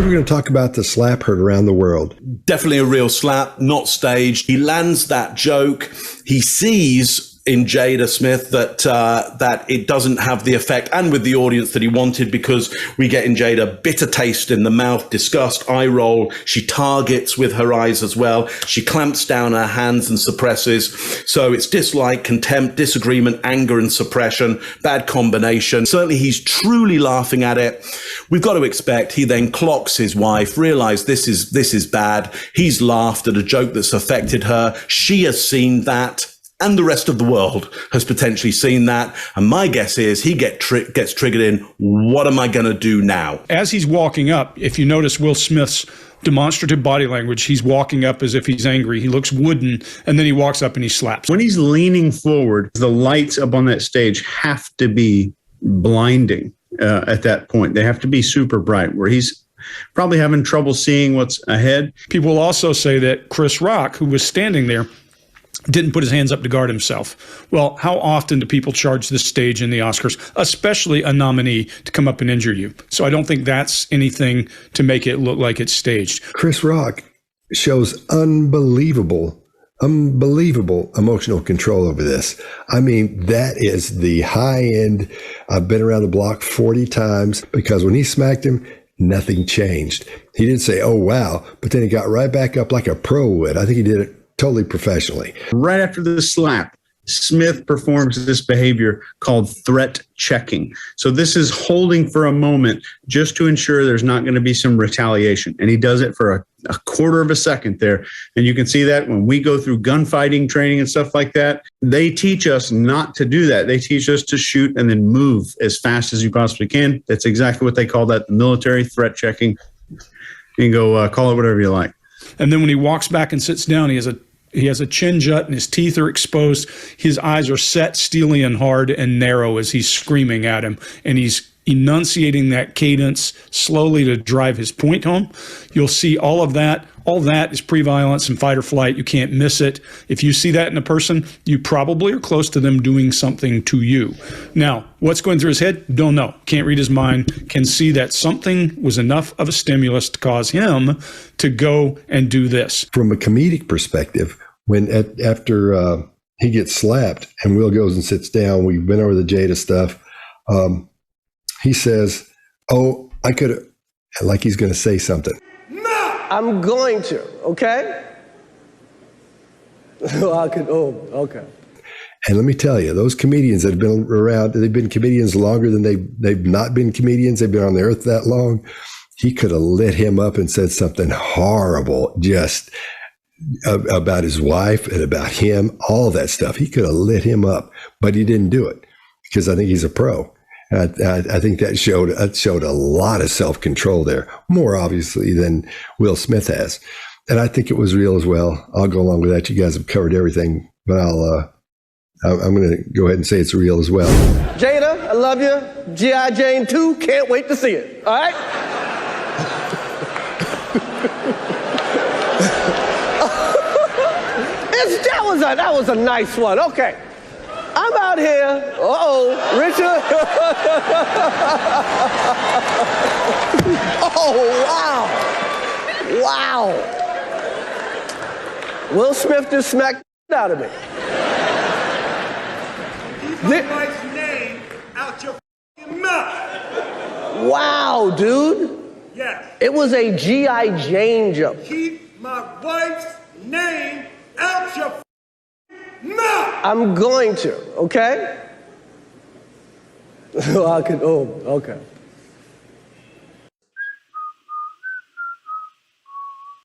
we're going to talk about the slap heard around the world. Definitely a real slap, not staged. He lands that joke. He sees in Jada Smith that it doesn't have the effect, and with the audience, that he wanted, because we get in Jada bitter taste in the mouth, disgust, eye roll. She targets with her eyes as well. She clamps down her hands and suppresses. So it's dislike, contempt, disagreement, anger, and suppression. Bad combination. Certainly he's truly laughing at it. We've got to expect he then clocks his wife, realize this is bad. He's laughed at a joke that's affected her. She has seen that, and the rest of the world has potentially seen that. And my guess is he gets triggered in, what am I going to do now? As he's walking up, if you notice Will Smith's demonstrative body language, he's walking up as if he's angry. He looks wooden, and then he walks up and he slaps. When he's leaning forward, the lights up on that stage have to be blinding at that point. They have to be super bright, where he's probably having trouble seeing what's ahead. People will also say that Chris Rock, who was standing there, didn't put his hands up to guard himself. Well, how often do people charge this stage in the Oscars, especially a nominee, to come up and injure you? So I don't think that's anything to make it look like it's staged. Chris Rock shows unbelievable emotional control over this. I mean, that is the high end. I've been around the block 40 times, because when he smacked him, nothing changed. He didn't say, oh, wow, but then he got right back up like a pro would. I think he did it totally professionally. Right after the slap, Smith performs this behavior called threat checking. So this is holding for a moment just to ensure there's not going to be some retaliation. And he does it for a quarter of a second there. And you can see that when we go through gunfighting training and stuff like that, they teach us not to do that. They teach us to shoot and then move as fast as you possibly can. That's exactly what they call that, the military threat checking. You can go call it whatever you like. And then when he walks back and sits down, he has a chin jut and his teeth are exposed. His eyes are set, steely and hard and narrow as he's screaming at him. And he's enunciating that cadence slowly to drive his point home. You'll see all of that. All that is pre-violence and fight or flight. You can't miss it. If you see that in a person, you probably are close to them doing something to you. Now, what's going through his head? Don't know. Can't read his mind. Can see that something was enough of a stimulus to cause him to go and do this. From a comedic perspective, after he gets slapped and Will goes and sits down, we've been over the Jada stuff. He says, oh, I could have, like he's going to say something. I'm going to, okay? Okay. And let me tell you, those comedians that have been around, they've been comedians longer than they've not been comedians. They've been on the earth that long. He could have lit him up and said something horrible just about his wife and about him, all that stuff. He could have lit him up, but he didn't do it, because I think he's a pro. I think that showed a lot of self-control there, more obviously than Will Smith has. And I think it was real as well. I'll go along with that. You guys have covered everything, but I'm going to go ahead and say it's real as well. Jada, I love you. G.I. Jane 2, can't wait to see it. All right? That was a nice one. Okay. I'm out here. Richard. Oh, wow. Wow. Will Smith just smacked the out of me. Keep my wife's name out your mouth. Wow, dude. Yes. It was a G.I. Jane joke. Keep my wife's name out your mouth. I'm going to, okay? Okay.